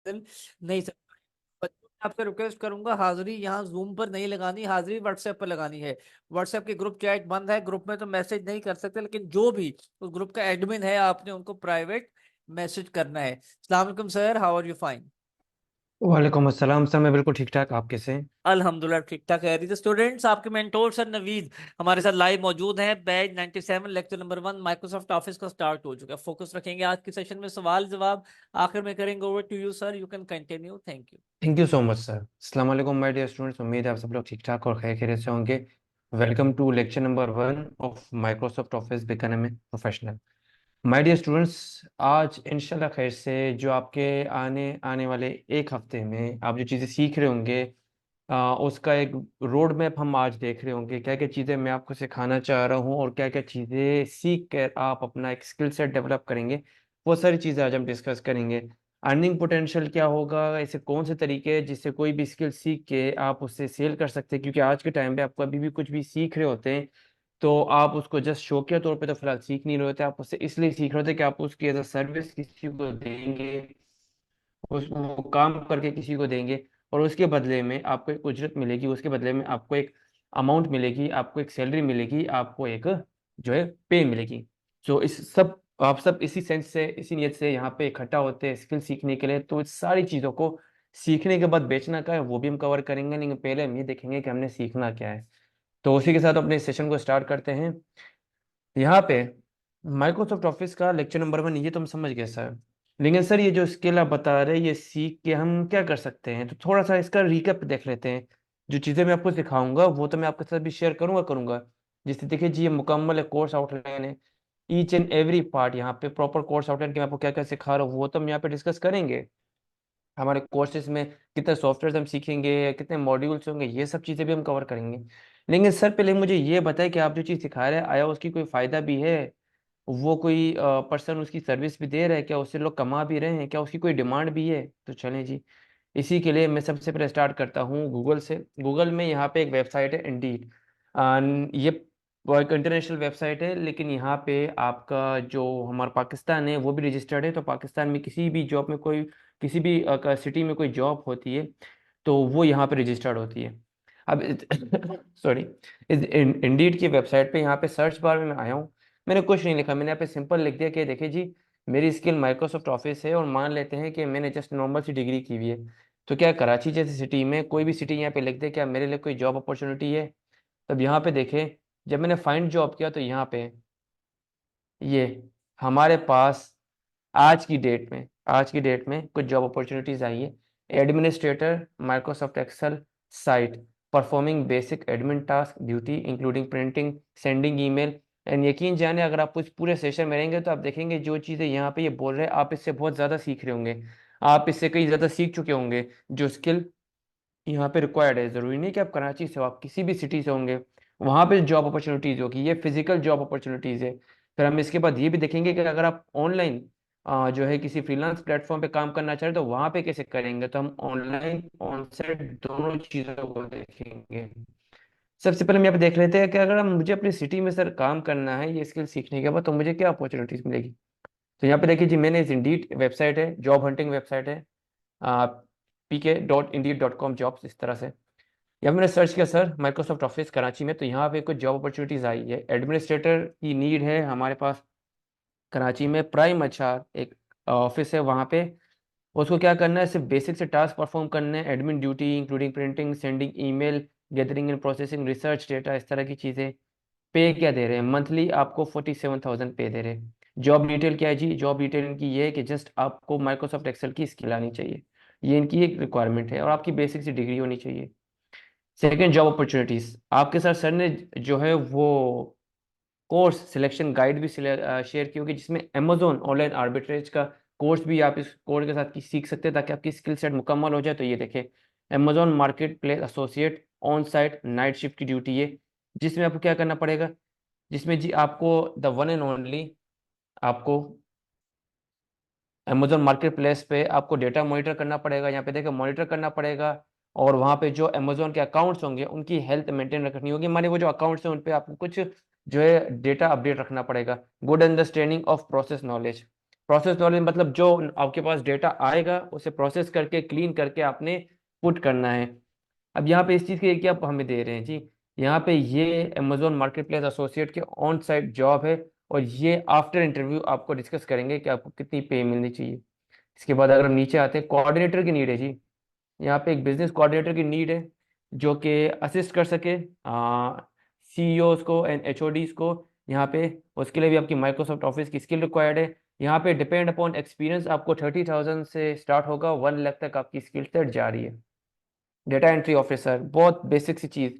नहीं सर। बच्चों मैं आपसे रिक्वेस्ट करूंगा, हाजिरी यहाँ जूम पर नहीं लगानी, हाजिरी व्हाट्सएप पर लगानी है। व्हाट्सएप की ग्रुप चैट बंद है, ग्रुप में तो मैसेज नहीं कर सकते, लेकिन जो भी उस ग्रुप का एडमिन है आपने उनको प्राइवेट मैसेज करना है। अस्सलाम वालेकुम sir, how are you? Fine. वालेकुम अस्सलाम सर। मैं बिल्कुल ठीक ठाक। आप कैसे हैं? अल्हम्दुलिल्लाह ठीक ठाक है। तो स्टूडेंट्स, आपके मेंटोर सर नवीद हमारे साथ लाइव मौजूद हैं। Batch 97 lecture number 1 Microsoft Office का स्टार्ट हो चुका है। फोकस रखेंगे आज के सेशन में, सवाल जवाब आखिर में करेंगे। Over to you sir, you can continue. Thank you. Thank you so much sir. अस्सलाम वालेकुम माय डियर स्टूडेंट्स। उम्मीद है आप सब लोग ठीक ठाक और खैर खैरियत से होंगे। Welcome to lecture number 1 of Microsoft Office become a professional. My dear students, आज इंशाल्लाह खैर से जो आपके आने आने वाले एक हफ्ते में आप जो चीज़ें सीख रहे होंगे, उसका एक रोड मैप हम आज देख रहे होंगे। क्या क्या चीज़ें मैं आपको सिखाना चाह रहा हूँ और क्या क्या चीज़ें सीख कर आप अपना एक स्किल सेट डेवलप करेंगे, वो सारी चीज़ें आज हम डिस्कस करेंगे। अर्निंग पोटेंशियल क्या होगा, ऐसे कौन से तरीके हैं जिससे कोई भी स्किल सीख के आप उससे सेल कर सकते हैं, क्योंकि आज के टाइम पे आप कभी भी कुछ भी सीख रहे होते हैं तो आप उसको जस्ट शौकिया तौर पे तो फिलहाल सीख नहीं रहे होते, आप उससे इसलिए सीख रहे होते हैं कि आप उसकी एज अ सर्विस किसी को देंगे, उस वो काम करके किसी को देंगे और उसके बदले में आपको एक उजरत मिलेगी, उसके बदले में आपको एक अमाउंट मिलेगी, आपको एक सैलरी मिलेगी, आपको एक जो है पे मिलेगी। तो इस सब आप सब इसी सेंस से, इसी नियत से यहाँ पे इकट्ठा होते हैं स्किल सीखने के लिए। तो इस सारी चीज़ों को सीखने के बाद बेचना क्या है वो भी हम कवर करेंगे, लेकिन पहले हम ये देखेंगे कि हमने सीखना क्या है। तो उसी के साथ अपने सेशन को स्टार्ट करते हैं। यहाँ पे माइक्रोसॉफ्ट ऑफिस का लेक्चर नंबर 1 ये तो हम समझ गए सर। लेकिन सर ये जो स्किल आप बता रहे हैं ये सीख के हम क्या कर सकते हैं, तो थोड़ा सा इसका रिकैप देख लेते हैं। जो चीज़ें मैं आपको सिखाऊंगा वो तो मैं आपके साथ भी शेयर करूंगा। जिससे देखिए जी, ये मुकम्मल है, कोर्स आउटलाइन है। ईच एंड एवरी पार्ट यहाँ पे प्रॉपर कोर्स आउटलाइन के मैं आपको क्या क्या सिखा रहा हूँ वो तो हम यहाँ पे डिस्कस करेंगे। हमारे कोर्सेज में कितने सॉफ्टवेयर हम सीखेंगे, कितने मॉड्यूल्स होंगे, ये सब चीज़ें भी हम कवर करेंगे। लेकिन सर पहले मुझे ये बताएं कि आप जो चीज़ सिखा रहे हैं आया उसकी कोई फ़ायदा भी है, वो कोई पर्सन उसकी सर्विस भी दे रहा है क्या, उससे लोग कमा भी रहे हैं क्या, उसकी कोई डिमांड भी है? तो चलें जी, इसी के लिए मैं सबसे पहले स्टार्ट करता हूँ गूगल से। गूगल में यहाँ पे एक वेबसाइट है इंडीड। ये वो एक इंटरनेशनल वेबसाइट है, लेकिन यहाँ पे आपका जो हमारा पाकिस्तान है वो भी रजिस्टर्ड है। तो पाकिस्तान में किसी भी जॉब में कोई, किसी भी सिटी में कोई जॉब होती है तो वो यहाँ पे रजिस्टर्ड होती है। अब सॉरी, इस इंडीड की वेबसाइट पे यहाँ पे सर्च बार में मैं आया हूँ। मैंने कुछ नहीं लिखा, मैंने यहाँ पे सिंपल लिख दिया कि देखिए जी, मेरी स्किल माइक्रोसॉफ्ट ऑफिस है और मान लेते हैं कि मैंने जस्ट नॉर्मल सी डिग्री की हुई है। तो क्या कराची जैसी सिटी में, कोई भी सिटी यहाँ पे लिख दे क्या मेरे लिए कोई जॉब अपॉर्चुनिटी है? तब यहाँ पे देखें, जब मैंने फाइंड जॉब किया तो यहाँ पे ये हमारे पास आज की डेट में कुछ जॉब अपॉर्चुनिटीज आई है। Administrator Microsoft Excel site, performing basic admin task duty including printing sending email. And यकीन जाने अगर आप उस पूरे सेशन में रहेंगे तो आप देखेंगे जो चीज़ें यहाँ पे ये बोल रहे हैं आप इससे बहुत ज़्यादा सीख रहे होंगे, आप इससे कहीं ज़्यादा सीख चुके होंगे। जो स्किल यहाँ पे रिक्वायर्ड है, ज़रूरी नहीं कि आप कराची से हो, आप किसी भी सिटी से होंगे, वहाँ पे जॉब अपॉर्चुनिटीज़ होगी, ये फिजिकल जॉब अपॉर्चुनिटीज़ है। फिर हम इसके बाद ये भी देखेंगे कि अगर आप ऑनलाइन जो है किसी फ्रीलांस प्लेटफॉर्म पे काम करना चाह रहे हो तो वहाँ पे कैसे करेंगे, तो हम ऑनलाइन ऑन साइट दोनों चीज़ों को देखेंगे। सबसे पहले हम यहाँ पे देख लेते हैं कि अगर हम मुझे अपनी सिटी में सर काम करना है ये स्किल सीखने के बाद तो मुझे क्या अपॉर्चुनिटीज़ मिलेगी। तो यहाँ पे देखिए जी, मैंने इस इंडीड वेबसाइट है, जॉब हंटिंग वेबसाइट है, pk.indeed.com जॉब्स, इस तरह से। या मैंने सर्च किया सर माइक्रोसॉफ्ट ऑफिस कराची में, तो यहाँ पे कुछ जॉब अपॉर्चुनिटीज़ आई है। एडमिनिस्ट्रेटर की नीड है हमारे पास कराची में। प्राइम अच्छा एक ऑफिस है वहाँ पे। उसको क्या करना है, सिर्फ बेसिक से टास्क परफॉर्म करने हैं, admin duty including printing sending email gathering and processing research data, इस तरह की चीज़ें। पे क्या दे रहे हैं, मंथली आपको 47,000 पे दे रहे हैं। जॉब डिटेल क्या है जी, जॉब डिटेल इनकी ये है कि जस्ट आपको माइक्रोसॉफ्ट एक्सेल की स्किल आनी चाहिए, ये इनकी एक रिक्वायरमेंट है, और आपकी बेसिक सी डिग्री होनी चाहिए। सेकेंड, जॉब अपॉर्चुनिटीज आपके साथ सर ने जो है वो कोर्स सिलेक्शन गाइड भी शेयर की होगी, जिसमें अमेजोन ऑनलाइन आर्बिट्रेज का कोर्स भी आप इस कोर्स के साथ की सीख सकते हैं ताकि आपकी स्किल सेट मुकम्मल हो जाए। तो ये देखें, Amazon market place associate on site night shift की ड्यूटी है, जिसमें आपको क्या करना पड़ेगा, जिसमें जी आपको द वन एंड ओनली आपको अमेजोन मार्केट प्लेस पे आपको डेटा मॉनिटर करना पड़ेगा। यहाँ पे देखिए मॉनिटर करना पड़ेगा, और वहाँ पे जो अमेजोन के अकाउंट्स होंगे उनकी हेल्थ मेंटेन रखनी होगी, माने वो जो अकाउंट्स हैं उन पे आपको कुछ जो है डेटा अपडेट रखना पड़ेगा। Good understanding of process knowledge, process knowledge मतलब जो आपके पास डेटा आएगा उसे प्रोसेस करके क्लीन करके आपने पुट करना है। अब यहाँ पे इस चीज़ के क्या हमें दे रहे हैं जी, यहाँ पे ये अमेजोन मार्केट प्लेस एसोसिएट के ऑन साइट जॉब है, और ये आफ्टर इंटरव्यू आपको डिस्कस करेंगे कि आपको कितनी पे मिलनी चाहिए। इसके बाद अगर हम नीचे आते हैं, कोऑर्डिनेटर की नीड है जी। यहाँ पे एक बिजनेस कोऑर्डिनेटर की नीड है जो कि असिस्ट कर सके सीईओज को एंड एचओडीज को यहाँ पे। उसके लिए भी आपकी माइक्रोसॉफ्ट ऑफिस की स्किल रिक्वायर्ड है। यहाँ पे डिपेंड अपॉन एक्सपीरियंस आपको 30,000 से स्टार्ट होगा, 1 लाख तक आपकी स्किल सेट जा रही है। डेटा एंट्री ऑफिसर, बहुत बेसिक सी चीज़।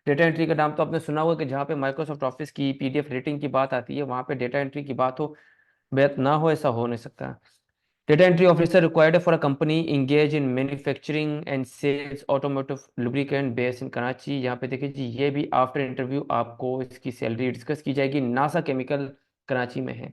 डेटा एंट्री का नाम तो आपने सुना होगा कि जहाँ पे माइक्रोसॉफ्ट ऑफिस की पीडीएफ रेटिंग की बात आती है वहाँ पे डेटा एंट्री की बात हो, बात ना हो, ऐसा हो नहीं सकता। Data entry officer required for a company engaged in manufacturing and sales automotive lubricant based in Karachi। यहाँ पे देखिए जी, ये भी आफ्टर इंटरव्यू आपको इसकी सैलरी डिस्कस की जाएगी। नासा केमिकल कराची में है।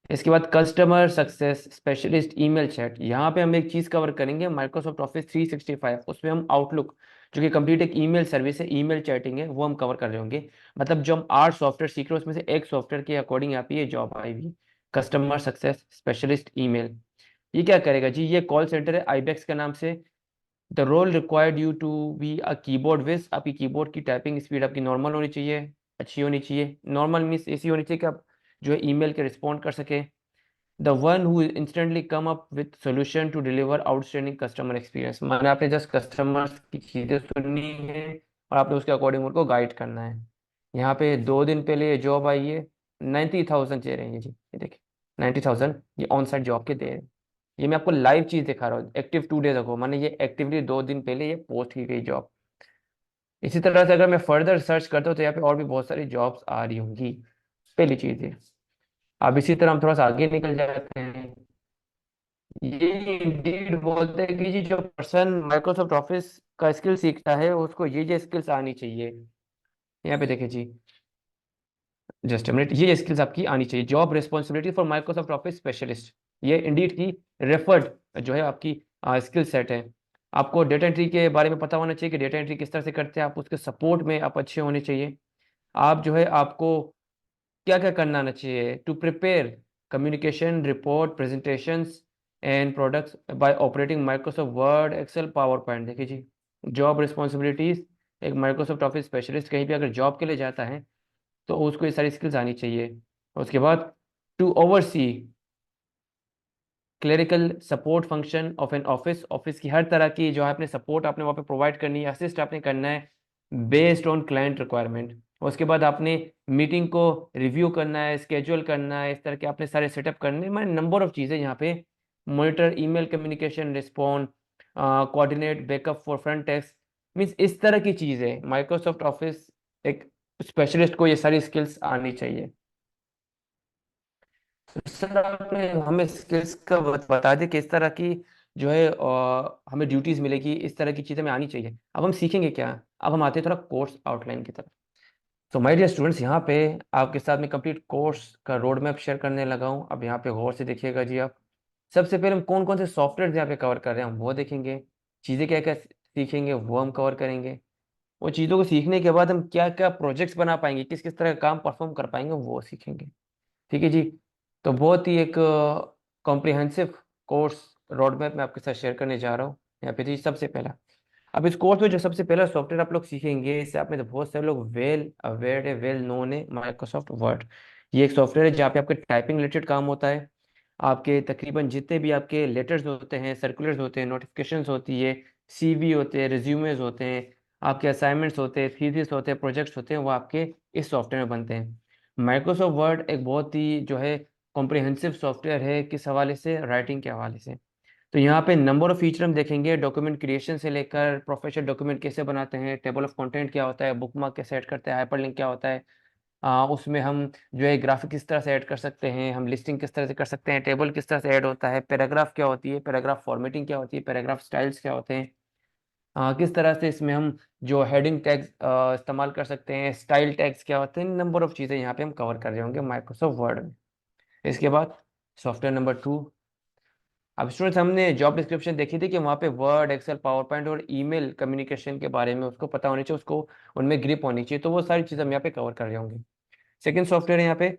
इसके बाद customer success specialist email chat, यहाँ पे हम एक चीज़ कवर करेंगे, माइक्रोसॉफ्ट ऑफिस 365 उसमें हम आउटलुक जो कि कंप्लीट एक ईमेल सर्विस है, ईमेल चैटिंग है, वो हम कवर कर रहे होंगे। मतलब जो हम 8 सॉफ्टवेयर सीख रहे हैं उसमें से एक सॉफ्टवेयर के अकॉर्डिंग यहाँ पे ये जॉब आई हुई, कस्टमर सक्सेस स्पेशलिस्ट ईमेल। ये क्या करेगा जी, ये कॉल सेंटर है आईबेक्स के नाम से। The role required you to be a keyboard whiz, आपकी कीबोर्ड की टाइपिंग स्पीड आपकी नॉर्मल होनी चाहिए, अच्छी होनी चाहिए। नॉर्मल मीन्स ऐसी होनी चाहिए कि आप जो है ईमेल के रिस्पॉन्ड कर सके। The one who instantly come up with solution to deliver outstanding customer experience, माने आपने जस्ट कस्टमर्स की चीज़ें सुननी है और आपने उसके अकॉर्डिंग उनको गाइड करना है। यहाँ पे 2 दिन पहले ये जॉब आई है, 90,000 दे रहे हैं ये जी, ये देखिए 90,000 ये ऑन साइट जॉब के दे रहे हैं। ये मैं आपको लाइव चीज दिखा रहा हूँ, एक्टिव 2 डेज अगो, माने ये एक्टिवली 2 दिन पहले ये पोस्ट की गई जॉब। इसी तरह से अगर मैं फर्दर सर्च करता हूँ तो यहाँ पे और भी बहुत सारी जॉब्स आ रही होंगी। पहली चीज है। अब इसी तरह हम थोड़ा सा आगे निकल जाते हैं। ये इंडीड बोलते हैं कि जी जो पर्सन माइक्रोसॉफ्ट ऑफिस का स्किल सीखता है उसको ये स्किल्स आनी चाहिए। यहाँ पे देखिए जी, जस्ट मिनट, ये स्किल्स आपकी आनी चाहिए। Job responsibility for Microsoft Office specialist, ये इंडीड की रेफर्ड जो है आपकी स्किल सेट है। आपको डेटा एंट्री के बारे में पता होना चाहिए कि डेटा एंट्री किस तरह से करते हैं, आप उसके सपोर्ट में आप अच्छे होने चाहिए। आप जो है आपको क्या क्या करना आना चाहिए, to prepare communication report presentations and products by operating Microsoft Word Excel PowerPoint. देखिए जी, जॉब रिस्पॉन्सिबिलिटीज, एक माइक्रोसॉफ्ट ऑफिस स्पेशलिस्ट कहीं भी अगर जॉब के लिए जाता है तो उसको ये सारी स्किल्स आनी चाहिए। उसके बाद to oversee clerical support function of an office, office की हर तरह की जो है आपने सपोर्ट आपने वहाँ पे प्रोवाइड करनी है, असिस्ट आपने करना है बेस्ड ऑन क्लाइंट रिक्वायरमेंट। उसके बाद आपने मीटिंग को रिव्यू करना है, स्केड्यूल करना है, इस तरह के आपने सारे सेटअप करने हैं। मैं नंबर ऑफ चीज़ें यहाँ पे, monitor email communication respond, coordinate backup for front desk, means इस तरह की चीज़ें माइक्रोसॉफ्ट ऑफिस एक स्पेशलिस्ट को ये सारी स्किल्स आनी चाहिए। सर आपने हमें स्किल्स का बता दिया किस तरह की जो है हमें ड्यूटीज मिलेगी, इस तरह की चीज़ें हमें आनी चाहिए। अब हम सीखेंगे क्या, अब हम आते हैं थोड़ा कोर्स आउटलाइन की तरफ। तो माय डियर स्टूडेंट्स, यहाँ पे आपके साथ में कंप्लीट कोर्स का रोड मैप शेयर करने लगा हूँ। अब यहाँ पे गौर से देखिएगा जी आप। सबसे पहले हम कौन कौन से सॉफ्टवेयर यहाँ पे कवर कर रहे हैं हम वो देखेंगे, चीज़ें क्या क्या सीखेंगे वो हम कवर करेंगे। वो चीज़ों को सीखने के बाद हम क्या क्या प्रोजेक्ट्स बना पाएंगे, किस किस तरह का काम परफॉर्म कर पाएंगे वो सीखेंगे। ठीक है जी। तो बहुत ही एक कॉम्प्रिहेंसिव कोर्स रोड मैप मैं आपके साथ शेयर करने जा रहा हूँ यहाँ पे जी। सबसे पहला, अब इस कोर्स में जो सबसे पहला सॉफ्टवेयर आप लोग सीखेंगे, इससे आप में तो बहुत सारे लोग वेल अवेयर है, वेल नोन है, माइक्रोसॉफ्ट वर्ड। ये एक सॉफ्टवेयर है जहाँ पे आपके टाइपिंग रिलेटेड काम होता है। आपके तकरीबन जितने भी आपके लेटर्स होते हैं, सर्कुलर्स होते हैं, नोटिफिकेशंस होती है, सीवी होते हैं, रिज्यूमेज होते हैं, आपके असाइनमेंट्स होते हैं, थीसिस होते हैं, प्रोजेक्ट्स होते हैं, वो आपके इस सॉफ्टवेयर में बनते हैं। माइक्रोसॉफ्ट वर्ड एक बहुत ही जो है कॉम्प्रिहेंसिव सॉफ्टवेयर है, किस हवाले से, राइटिंग के हवाले से। तो यहाँ पे नंबर ऑफ फीचर हम देखेंगे, डॉक्यूमेंट क्रिएशन से लेकर प्रोफेशनल डॉक्यूमेंट कैसे बनाते हैं, टेबल ऑफ कंटेंट क्या होता है, बुकमार्क कैसे ऐड करते हैं, हाइपरलिंक क्या होता है, उसमें हम जो है ग्राफिक किस तरह से ऐड कर सकते हैं, हम लिस्टिंग किस तरह से कर सकते हैं, टेबल किस तरह से ऐड होता है, पैराग्राफ क्या होती है, पैराग्राफ फॉर्मेटिंग क्या होती है, पैराग्राफ स्टाइल्स क्या होते हैं, किस तरह से इसमें हम जो हेडिंग टैग्स इस्तेमाल कर सकते हैं, स्टाइल टैग्स क्या होते हैं, नंबर ऑफ चीज़ें यहाँ पे हम कवर कर रहे होंगे माइक्रोसॉफ्ट वर्ड में। इसके बाद सॉफ्टवेयर नंबर 2। अब स्टूडेंट्स हमने जॉब डिस्क्रिप्शन देखी थी कि वहाँ पे वर्ड एक्सेल पावर पॉइंट और ईमेल कम्युनिकेशन के बारे में उसको पता होनी चाहिए, उसको उनमें ग्रिप होनी चाहिए, तो वो सारी चीज़ हम यहाँ पे कवर कर रहे होंगे। सेकेंड सॉफ्टवेयर है यहाँ पे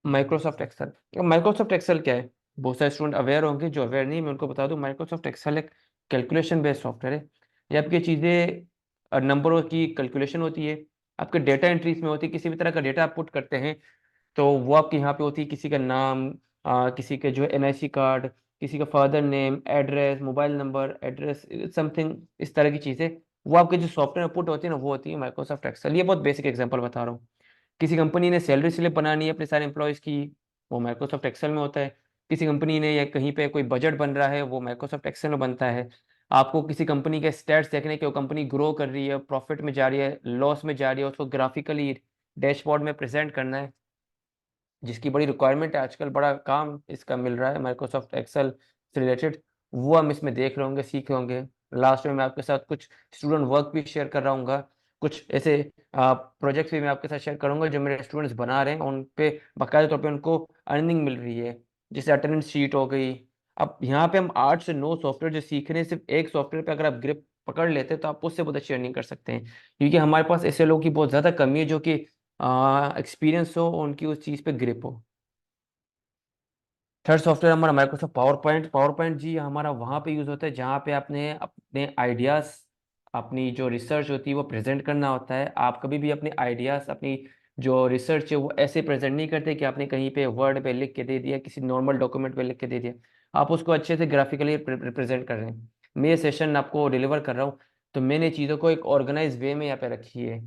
माइक्रोसॉफ्ट एक्सेल। माइक्रोसॉफ्ट एक्सेल क्या है, बहुत सारे स्टूडेंट अवेयर होंगे, जो अवेयर नहीं मैं उनको बता दूं, माइक्रोसॉफ्ट एक्सेल एक कैलकुलेशन बेस्ड सॉफ्टवेयर है। ये आपकी चीज़ें नंबरों की कैलकुलेशन होती है, आपके डेटा एंट्रीज में होती है। किसी भी तरह का डेटा आप पुट करते हैं तो वो आपके यहाँ पे होती है, किसी का नाम, किसी के जो है एनआईसी कार्ड, किसी का father name, address, mobile number, address, something इस तरह की चीज़ें, वो आपके जो सॉफ्टवेयर पुट होती है ना वो होती है माइक्रोसॉफ्ट एक्सेल। ये बहुत बेसिक एग्जांपल बता रहा हूँ। किसी कंपनी ने सैलरी स्लिप बनानी है अपने सारे एम्प्लॉयज़ की, वो माइक्रोसॉफ्ट एक्सेल में होता है। किसी कंपनी ने या कहीं पे कोई बजट बन रहा है वो माइक्रोसॉफ्ट एक्सेल में बनता है। आपको किसी कंपनी के स्टैट्स देखने के, वो कंपनी ग्रो कर रही है, प्रॉफिट में जा रही है, लॉस में जा रही है, उसको ग्राफिकली डैशबोर्ड में प्रेजेंट करना है, जिसकी बड़ी रिक्वायरमेंट है आजकल, बड़ा काम इसका मिल रहा है माइक्रोसॉफ्ट एक्सेल से रिलेटेड, वो हम इसमें देख रहे होंगे, सीख रहे होंगे। लास्ट में मैं आपके साथ कुछ स्टूडेंट वर्क भी शेयर कर रहा हूँ, कुछ ऐसे प्रोजेक्ट्स भी मैं आपके साथ शेयर करूंगा जो मेरे स्टूडेंट्स बना रहे हैं, उन पे बाकायदा तौर पे उनको अर्निंग मिल रही है, जैसे अटेंडेंस शीट हो गई। अब यहाँ पे हम 8 से 9 सॉफ्टवेयर जो सीख रहे हैं, सिर्फ एक सॉफ्टवेयर पे अगर आप ग्रिप पकड़ लेते हैं तो आप उससे बहुत अच्छी अर्निंग कर सकते हैं, क्योंकि हमारे पास ऐसे लोगों की बहुत ज़्यादा कमी है जो कि एक्सपीरियंस हो, उनकी उस चीज़ पे ग्रिप हो। थर्ड सॉफ्टवेयर हमारा Microsoft PowerPoint. PowerPoint जी हमारा वहाँ पे यूज़ होता है जहाँ पे आपने अपने आइडियाज़, अपनी जो रिसर्च होती है वो प्रेजेंट करना होता है। आप कभी भी अपने आइडियाज़, अपनी जो रिसर्च है वो ऐसे प्रेजेंट नहीं करते कि आपने कहीं पे वर्ड पे लिख के दे दिया, किसी नॉर्मल डॉक्यूमेंट पे लिख के दे दिया। आप उसको अच्छे से ग्राफिकली रिप्रेजेंट कर रहे हैं। मैं ये सेशन आपको डिलीवर कर रहा हूँ, तो मैंने चीज़ों को एक ऑर्गेनाइज वे में यहाँ पे रखी है।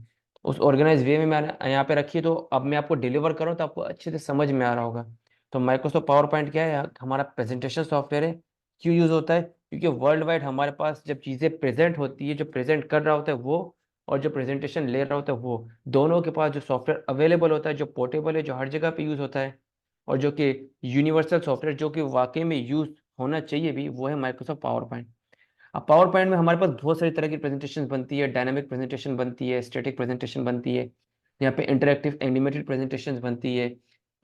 उस ऑर्गेनाइज वे में मैंने यहाँ पे रखी है, तो अब मैं आपको डिलीवर करूँ तो आपको अच्छे से समझ में आ रहा होगा। तो माइक्रोसॉफ्ट पावर पॉइंट क्या है, हमारा प्रेजेंटेशन सॉफ्टवेयर है। क्यों यूज़ होता है? क्योंकि वर्ल्ड वाइड हमारे पास जब चीज़ें प्रेजेंट होती है, जो प्रेजेंट कर रहा होता है वो और जो प्रेजेंटेशन ले रहा होता है वो, दोनों के पास जो सॉफ्टवेयर अवेलेबल होता है, जो पोर्टेबल है, जो हर जगह पे यूज़ होता है, और जो कि यूनिवर्सल सॉफ्टवेयर, जो कि वाकई में यूज़ होना चाहिए भी, वो है माइक्रोसॉफ्ट पावर पॉइंट। अब पावर पॉइंट में हमारे पास बहुत सारी तरह की प्रेजेंटेशन बनती है, डायनामिक प्रेजेंटेशन बनती है, स्टैटिक प्रेजेंटेशन बनती है, यहाँ पे इंटरेक्टिव एनिमेटेड प्रेजेंटेशन बनती है।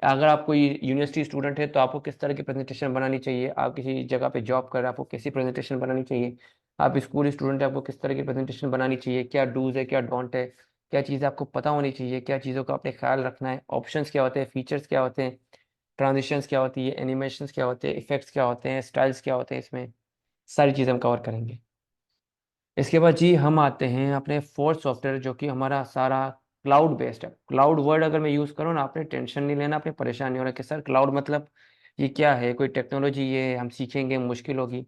अगर आप कोई यूनिवर्सिटी स्टूडेंट है तो आपको किस तरह की प्रेजेंटेशन बनानी चाहिए, आप किसी जगह पे जॉब कर रहे हैं आपको कैसी प्रेजेंटेशन बनानी चाहिए, आप स्कूल स्टूडेंट है आपको किस तरह की प्रेजेंटेशन बनानी चाहिए, क्या डूज है क्या डोंट है, क्या चीज़ें आपको पता होनी चाहिए, क्या चीज़ों का आपने ख्याल रखना है, ऑप्शंस क्या होते हैं, फीचर्स क्या होते हैं, ट्रांजिशंस क्या होती है, एनिमेशंस क्या होते हैं, इफेक्ट्स क्या होते हैं, स्टाइल्स क्या होते हैं, इसमें सारी चीज़ें हम कवर करेंगे। इसके बाद जी हम आते हैं अपने फोर्थ सॉफ्टवेयर, जो कि हमारा सारा क्लाउड बेस्ड है। क्लाउड वर्ड अगर मैं यूज़ करूँ ना, आपने टेंशन नहीं लेना, आपने परेशान नहीं होना कि सर क्लाउड मतलब ये क्या है, कोई टेक्नोलॉजी ये हम सीखेंगे मुश्किल होगी।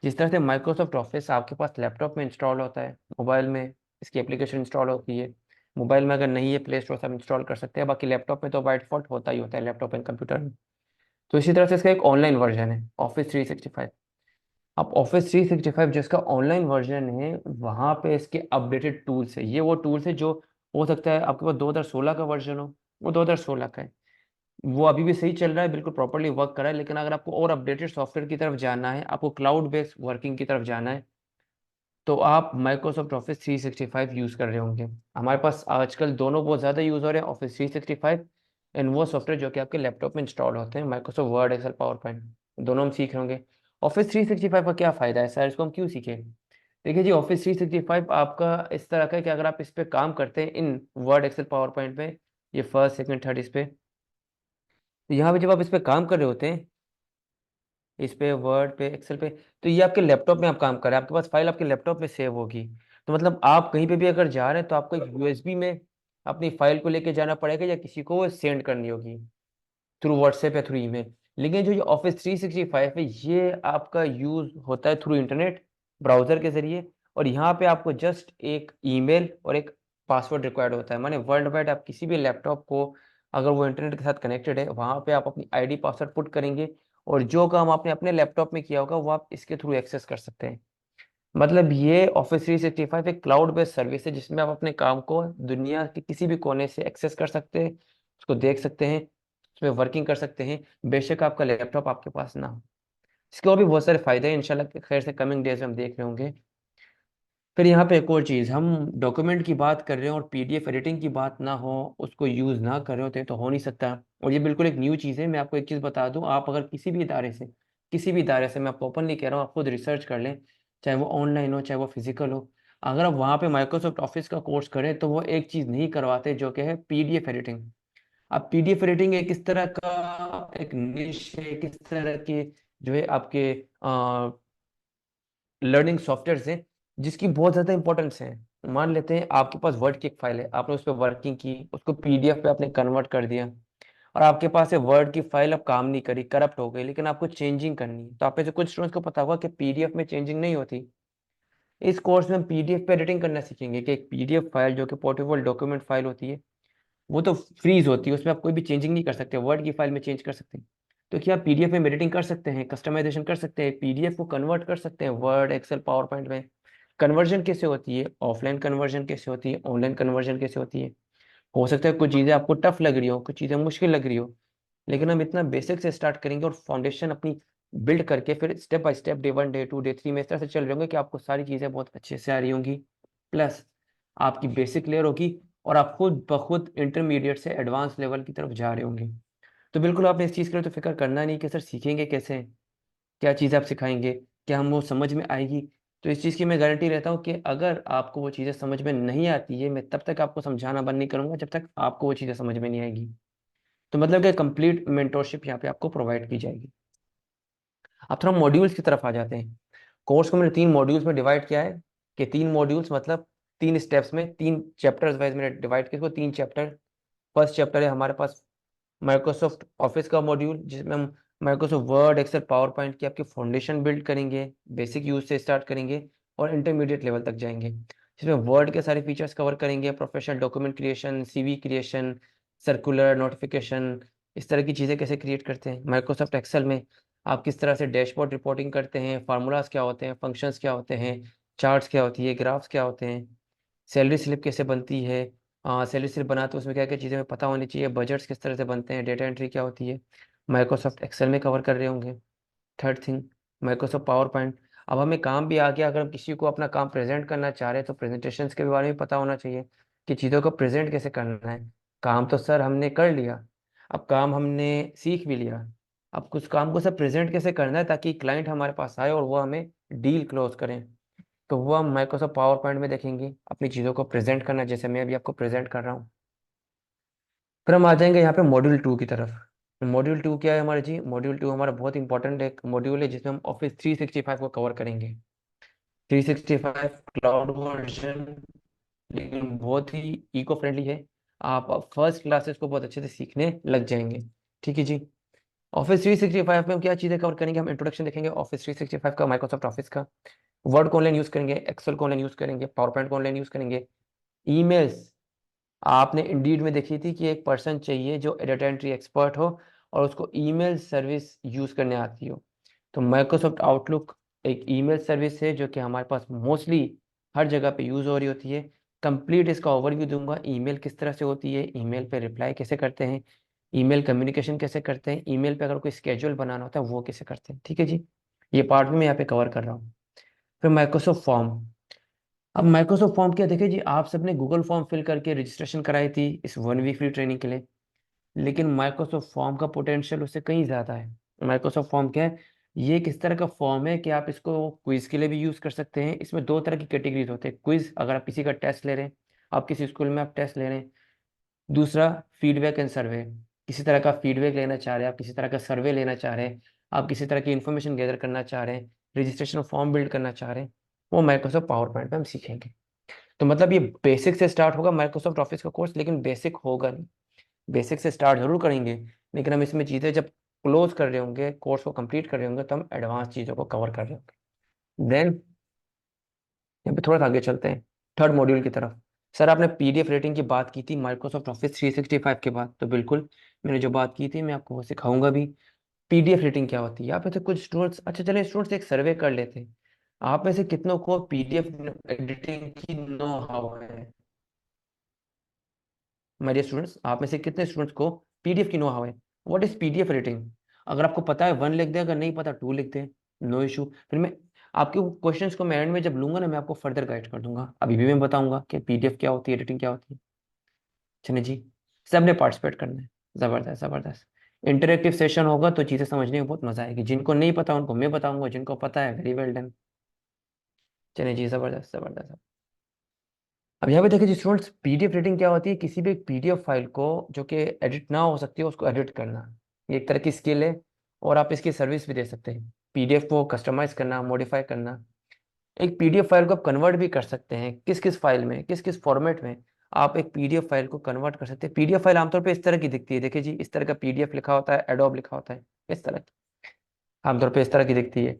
जिस तरह से माइक्रोसॉफ्ट ऑफिस आपके पास लैपटॉप में इंस्टॉल होता है, मोबाइल में इसकी एप्लीकेशन इंस्टॉल होती है, मोबाइल में अगर नहीं है प्ले स्टोर से आप इंस्टॉल कर सकते हैं, बाकी लैपटॉप में तो बाय डिफॉल्ट होता ही होता है, लैपटॉप एंड कंप्यूटर में। तो इसी तरह से इसका एक ऑनलाइन वर्जन है ऑफिस 365। अब ऑफिस 365 जिसका ऑनलाइन वर्जन है, वहाँ पे इसके अपडेटेड टूल्स है। ये वो टूल्स है जो, हो सकता है आपके पास 2016 का वर्जन हो, वो 2016 का है, वो अभी भी सही चल रहा है, बिल्कुल प्रॉपरली वर्क कर रहा है। लेकिन अगर आपको और अपडेटेड सॉफ्टवेयर की तरफ जाना है, आपको क्लाउड बेस्ड वर्किंग की तरफ जाना है, तो आप माइक्रोसॉफ्ट ऑफिस 365 यूज़ कर रहे होंगे। हमारे पास आजकल दोनों बहुत ज़्यादा यूज़ हो रहे हैं, ऑफिस 365 एंड वो सॉफ्टवेयर जो कि आपके लैपटॉप में इंस्टॉल होते हैं, Microsoft Word, Excel, PowerPoint, दोनों हम सीख रहे होंगे। ऑफिस 365 का क्या फ़ायदा है सर, इसको हम क्यों सीखें? देखिए जी, ऑफिस 365 आपका इस तरह का है कि अगर आप इस पे काम करते हैं, इन वर्ड, एक्सेल, पावर पॉइंट पे, ये फर्स्ट सेकंड थर्ड इस पे, तो यहाँ पे जब आप इस पे काम कर रहे होते हैं, इस पे वर्ड पे, एक्सेल पे, तो ये आपके लैपटॉप में आप काम कर रहे हैं, आपके पास फाइल आपके लैपटॉप में सेव होगी। तो मतलब आप कहीं पे भी अगर जा रहे हैं तो आपको एक यूएसबी में अपनी फाइल को लेके जाना पड़ेगा, या किसी को वो सेंड करनी होगी थ्रू व्हाट्सएप या थ्रू ईमेल। लेकिन जो ये ऑफिस 365 है, ये आपका यूज होता है थ्रू इंटरनेट, ब्राउजर के जरिए। और यहाँ पे आपको जस्ट एक ईमेल और एक पासवर्ड रिक्वायर्ड होता है, माने वर्ल्ड वाइड आप किसी भी लैपटॉप को, अगर वो इंटरनेट के साथ कनेक्टेड है, वहाँ पे आप अपनी आईडी पासवर्ड पुट करेंगे, और जो काम आपने अपने लैपटॉप में किया होगा वो आप इसके थ्रू एक्सेस कर सकते हैं। मतलब ये ऑफिस 365 एक क्लाउड बेस्ड सर्विस है, जिसमें आप अपने काम को दुनिया के किसी भी कोने से एक्सेस कर सकते हैं, उसको देख सकते हैं, उसमें वर्किंग कर सकते हैं, बेशक आपका लैपटॉप आपके पास ना हो। इसके और भी बहुत सारे फायदे हैं, इंशाल्लाह खैर से कमिंग डेज में हम देख रहे होंगे। फिर यहाँ पे एक और चीज़, हम डॉक्यूमेंट की बात कर रहे हैं और पीडीएफ एडिटिंग की बात ना हो, उसको यूज़ ना कर रहे होते तो हो नहीं सकता। और ये बिल्कुल एक न्यू चीज़ है। मैं आपको एक चीज़ बता दूं, आप अगर किसी भी इदारे से मैं आपको ओपनली कह रहा हूँ, आप खुद रिसर्च कर लें, चाहे वो ऑनलाइन हो चाहे वो फिजिकल हो, अगर आप वहाँ पे माइक्रोसॉफ्ट ऑफिस का कोर्स करें तो वो एक चीज़ नहीं करवाते, जो कि है पीडीएफ एडिटिंग। अब पीडीएफ एडिटिंग एक इस तरह का एक निश है, किस तरह के जो है आपके लर्निंग सॉफ्टवेयर हैं जिसकी बहुत ज़्यादा इंपॉर्टेंस है। मान लेते हैं आपके पास वर्ड की एक फाइल है, आपने उस पर वर्किंग की, उसको पीडीएफ पे आपने कन्वर्ट कर दिया, और आपके पास है वर्ड की फाइल अब काम नहीं करी, करप्ट हो गई, लेकिन आपको चेंजिंग करनी है। तो आप में से कुछ स्टूडेंट्स को पता होगा कि पीडीएफ में चेंजिंग नहीं होती। इस कोर्स में हम पीडीएफ पे एडिटिंग करना सीखेंगे कि एक पीडीएफ फाइल जो कि पोर्टेबल डॉक्यूमेंट फाइल होती है, वो तो फ्रीज होती है, उसमें आप कोई भी चेंजिंग नहीं कर सकते, वर्ड की फाइल में चेंज कर सकते हैं। तो क्या पीडीएफ में एडिटिंग कर सकते हैं, कस्टमाइजेशन कर सकते हैं, पीडीएफ को कन्वर्ट कर सकते हैं वर्ड, एक्सेल, पावर पॉइंट में। कन्वर्जन कैसे होती है, ऑफलाइन कन्वर्जन कैसे होती है, ऑनलाइन कन्वर्जन कैसे होती है। हो सकता है कुछ चीज़ें आपको टफ लग रही हो, कुछ चीज़ें मुश्किल लग रही हो, लेकिन हम इतना बेसिक से स्टार्ट करेंगे और फाउंडेशन अपनी बिल्ड करके फिर step by step day 1 day 2 day 3 में इस तरह से चल रहे होंगे कि आपको सारी चीज़ें बहुत अच्छे से आ रही होंगी। प्लस आपकी बेसिक क्लियर होगी और आप खुद ब खुद इंटरमीडिएट से एडवांस लेवल की तरफ जा रहे होंगे। तो बिल्कुल आपने इस चीज़ के लिए तो फिक्र करना नहीं कि सर सीखेंगे कैसे, क्या चीज़ आप सिखाएंगे, क्या हम वो समझ में आएगी। तो इस चीज़ की मैं गारंटी रहता हूँ कि अगर आपको वो चीज़ें समझ में नहीं आती है, मैं तब तक आपको समझाना बंद नहीं करूँगा जब तक आपको वो चीज़ें समझ में नहीं आएगी। तो मतलब कि कंप्लीट मेंटोरशिप यहाँ पे आपको प्रोवाइड की जाएगी। अब थोड़ा मॉड्यूल्स की तरफ आ जाते हैं। कोर्स को मैंने 3 मॉड्यूल्स में डिवाइड किया है कि 3 मॉड्यूल्स मतलब 3 स्टेप्स में 3 चैप्टर्स वाइज मैंने डिवाइड किया इसको, 3 चैप्टर। फर्स्ट चैप्टर है हमारे पास माइक्रोसॉफ्ट ऑफिस का मॉड्यूल, जिसमें हम Microsoft Word, Excel, PowerPoint की आपकी फाउंडेशन बिल्ड करेंगे, बेसिक यूज से स्टार्ट करेंगे और इंटरमीडिएट लेवल तक जाएंगे, जिसमें वर्ड के सारे फीचर्स कवर करेंगे, professional document creation, CV creation, circular notification, इस तरह की चीज़ें कैसे क्रिएट करते हैं। माइक्रोसॉफ्ट एक्सेल में आप किस तरह से डैशबोर्ड रिपोर्टिंग करते हैं, फार्मूलाज क्या होते हैं, फंक्शंस क्या होते हैं, चार्ट्स क्या होती है, ग्राफ्स क्या होते हैं, सैलरी स्लिप कैसे बनती है, सैलरी स्लिप बनाते हैं उसमें क्या क्या चीज़ें हमें पता होनी चाहिए, बजट्स किस तरह से बनते हैं, डेटा एंट्री क्या होती है, माइक्रोसॉफ्ट एक्सेल में कवर कर रहे होंगे। Third thing, Microsoft power point. अब हमें काम भी आ गया, अगर हम किसी को अपना काम प्रेजेंट करना चाह रहे हैं तो प्रेजेंटेशंस के बारे में पता होना चाहिए कि चीज़ों को प्रेजेंट कैसे करना है। काम तो सर हमने कर लिया, अब काम हमने सीख भी लिया, अब कुछ काम को सर प्रेजेंट कैसे करना है ताकि क्लाइंट हमारे पास आए और वो हमें डील क्लोज करें। तो वो हम माइक्रोसॉफ्ट पावर पॉइंट में देखेंगे, अपनी चीज़ों को प्रेजेंट करना, जैसे मैं अभी आपको प्रेजेंट कर रहा हूँ। फिर हम आ जाएंगे यहाँ पे मॉड्यूल 2 की तरफ। मॉड्यूल 2 क्या है हमारे जी, मॉड्यूल 2 हमारा बहुत इंपॉर्टेंट एक मॉड्यूल है जिसमें हम ऑफिस 365 को कवर करेंगे। 365 क्लाउड वर्जन, लेकिन बहुत ही इको फ्रेंडली है। आप फर्स्ट क्लासेस को बहुत अच्छे से सीखने लग जाएंगे। ठीक है जी। ऑफिस 365 में हम क्या चीज़ें कवर करेंगे, हम इंट्रोडक्शन देखेंगे ऑफिस 365 का, माइक्रोसॉफ्ट ऑफिस का, वर्ड को ऑनलाइन यूज़ करेंगे, एक्सेल को ऑनलाइन यूज़ करेंगे, पावर पॉइंट को ऑनलाइन यूज़ करेंगे, ईमेल्स। आपने इंडीड में देखी थी कि एक पर्सन चाहिए जो डाटा एंट्री एक्सपर्ट हो और उसको ईमेल सर्विस यूज़ करने आती हो। तो माइक्रोसॉफ्ट आउटलुक एक ईमेल सर्विस है जो कि हमारे पास मोस्टली हर जगह पे यूज़ हो रही होती है। कंप्लीट इसका ओवरव्यू दूंगा, ईमेल किस तरह से होती है, ईमेल पे रिप्लाई कैसे करते हैं, ईमेल कम्युनिकेशन कैसे करते हैं, ईमेल पे अगर कोई स्केड्यूल बनाना होता है वो कैसे करते हैं। ठीक है जी। ये पार्ट भी मैं यहाँ पे कवर कर रहा हूँ। फिर माइक्रोसॉफ्ट फॉर्म। अब माइक्रोसॉफ्ट फॉर्म क्या, देखिए जी, आप सबने गूगल फॉर्म फिल करके रजिस्ट्रेशन कराई थी इस 1 वीक फ्री ट्रेनिंग के लिए, लेकिन माइक्रोसॉफ्ट फॉर्म का पोटेंशियल उससे कहीं ज़्यादा है। माइक्रोसॉफ्ट फॉर्म क्या है, ये किस तरह का फॉर्म है कि आप इसको क्विज के लिए भी यूज़ कर सकते हैं। इसमें 2 तरह की कैटेगरीज होते हैं, क्विज अगर आप किसी का टेस्ट ले रहे हैं, आप किसी स्कूल में आप टेस्ट ले रहे हैं। दूसरा फीडबैक एंड सर्वे, किसी तरह का फीडबैक लेना चाह रहे हैं, आप किसी तरह का सर्वे लेना चाह रहे हैं, आप किसी तरह की इन्फॉर्मेशन गैदर करना चाह रहे हैं, रजिस्ट्रेशन फॉर्म बिल्ड करना चाह रहे हैं, वो माइक्रोसॉफ्ट पावर पॉइंट में हम सीखेंगे। तो मतलब ये बेसिक से स्टार्ट होगा माइक्रोसॉफ्ट ऑफिस का कोर्स, लेकिन बेसिक होगा नहीं। बेसिक से स्टार्ट जरूर करेंगे, लेकिन हम इसमें चीज़ें जब क्लोज कर रहे होंगे, कोर्स को कंप्लीट कर रहे होंगे, तो हम एडवांस चीज़ों को कवर कर रहे होंगे। देन यहाँ पे थोड़ा सा आगे चलते हैं थर्ड मॉड्यूल की तरफ। सर आपने पीडीएफ रेटिंग की बात की थी माइक्रोसॉफ्ट ऑफिस 365 के बाद, तो बिल्कुल मैंने जो बात की थी मैं आपको वो सिखाऊंगा भी। पीडीएफ रेटिंग क्या होती है, आप में से कुछ स्टूडेंट्स, अच्छा चलिए स्टूडेंट्स एक सर्वे कर लेते हैं, आप में से कितनों को पीडीएफ एडिटिंग की नो हाउ है। माय डियर स्टूडेंट्स, आप में से कितने स्टूडेंट्स को पीडीएफ की नो हाउ है, व्हाट इज पीडीएफ रेटिंग। अगर आपको पता है 1 लिख दें, अगर नहीं पता 2 लिख दें, नो इशू। फिर मैं आपके क्वेश्चंस को मैं एंड में जब लूंगा ना, मैं आपको फर्दर गाइड कर दूंगा, अभी भी मैं बताऊंगा कि पीडीएफ क्या होती है, एडिटिंग क्या होती है। चलिए जी, सबने पार्टिसिपेट करना है। जबरदस्त जबरदस्त। इंटरेक्टिव सेशन होगा तो चीज़ें समझने में बहुत मजा आएगी, जिनको नहीं पता उनको मैं बताऊंगा, जिनको पता है वेरी वेल डन। चलिए जी, जबरदस्त जबरदस्त। अब यहाँ पे देखिए जी स्टूडेंट्स, पीडीएफ रीडिंग क्या होती है? किसी भी एक पीडीएफ फाइल को जो कि एडिट ना हो सकती है उसको एडिट करना, ये एक तरह की स्किल है। और आप इसकी सर्विस भी दे सकते हैं, पीडीएफ को कस्टमाइज करना, मॉडिफाई करना। एक पीडीएफ फाइल को आप कन्वर्ट भी कर सकते हैं, किस किस फाइल में, किस किस फॉर्मेट में आप एक पीडीएफ फाइल को कन्वर्ट कर सकते हैं। पीडीएफ फाइल आमतौर पे इस तरह की दिखती है, देखिए जी इस तरह का पीडीएफ लिखा होता है, एडोब लिखा होता है, इस तरह की आमतौर पे इस तरह की दिखती है।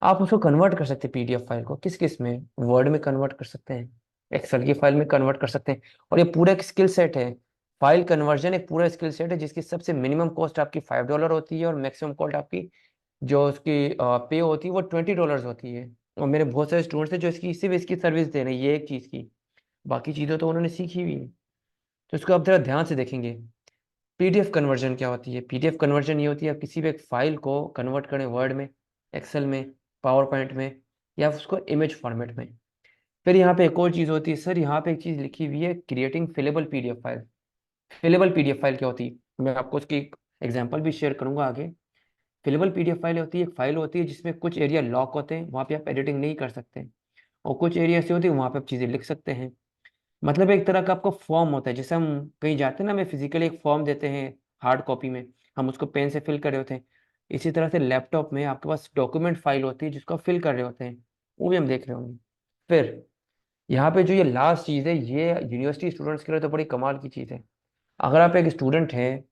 आप उसको कन्वर्ट कर सकते हैं पीडीएफ फाइल को, किस किस में, वर्ड में कन्वर्ट कर सकते हैं, एक्सेल की फाइल में कन्वर्ट कर सकते हैं। और ये पूरा एक स्किल सेट है। फाइल कन्वर्जन एक पूरा स्किल सेट है जिसकी सबसे मिनिमम कॉस्ट आपकी $5 होती है और मैक्सिमम कॉस्ट आपकी जो उसकी पे होती है वो $20 होती है। और मेरे बहुत सारे स्टूडेंट्स हैं जो इसकी सिर्फ इसकी सर्विस दे रहे हैं, ये एक चीज़ की, बाकी चीज़ें तो उन्होंने सीखी हुई है। तो इसको आप जरा ध्यान से देखेंगे। पीडीएफ कन्वर्जन क्या होती है? पीडीएफ कन्वर्जन ये होती है आप किसी भी एक फाइल को कन्वर्ट करें वर्ड में, एक्सेल में, पावर पॉइंट में, या उसको इमेज फॉर्मेट में। फिर यहाँ पे एक और चीज़ होती है सर, यहाँ पे एक चीज़ लिखी हुई है, creating फिलेबल PDF file. फिलेबल PDF file क्या होती है? मैं आपको उसकी एग्जांपल भी शेयर करूंगा आगे। फिलेबल पीडीएफ फाइल होती है, एक फाइल होती है जिसमें कुछ एरिया लॉक होते हैं, वहाँ पे आप एडिटिंग नहीं कर सकते, और कुछ एरिया ऐसे होते हैं वहाँ पे आप चीज़ें लिख सकते हैं। मतलब एक तरह का आपका फॉर्म होता है, जैसे हम कहीं जाते हैं ना, हमें फिजिकली एक फॉर्म देते हैं हार्ड कॉपी में, हम उसको पेन से फिल कर रहे होते हैं। इसी तरह से लैपटॉप में आपके पास डॉक्यूमेंट फाइल होती है जिसको आप फिल कर रहे होते हैं, वो भी हम देख रहे होंगे। फिर यहाँ पे जो ये लास्ट चीज़ है, ये यूनिवर्सिटी स्टूडेंट्स के लिए तो बड़ी कमाल की चीज़ है। अगर आप एक स्टूडेंट हैं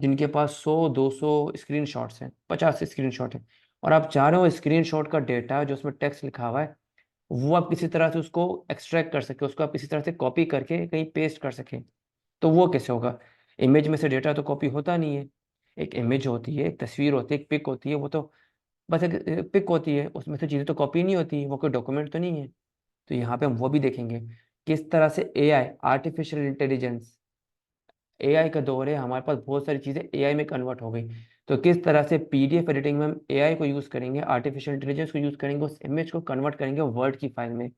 जिनके पास 100-200 स्क्रीन शॉट्स हैं, 50 स्क्रीन शॉट हैं, और आप चाह रहे हो स्क्रीन शॉट का डेटा जो उसमें टेक्स्ट लिखा हुआ है वो आप किसी तरह से उसको एक्सट्रैक्ट कर सके, उसको आप किसी तरह से कॉपी करके कहीं पेस्ट कर सकें, तो वो कैसे होगा? इमेज में से डेटा तो कॉपी होता नहीं है। एक इमेज होती है, एक तस्वीर होती है, एक पिक होती है, वो तो बस एक पिक होती है, उसमें से चीज़ें तो कॉपी नहीं होती, वो कोई डॉक्यूमेंट तो नहीं है। तो यहाँ पे हम वो भी देखेंगे किस तरह से एआई, आर्टिफिशियल इंटेलिजेंस, एआई का दौर है, हमारे पास बहुत सारी चीज़ें एआई में कन्वर्ट हो गई। तो किस तरह से पीडीएफ एडिटिंग में हम एआई को यूज़ करेंगे, आर्टिफिशियल इंटेलिजेंस को यूज़ करेंगे, उस इमेज को कन्वर्ट करेंगे वर्ड की फाइल में।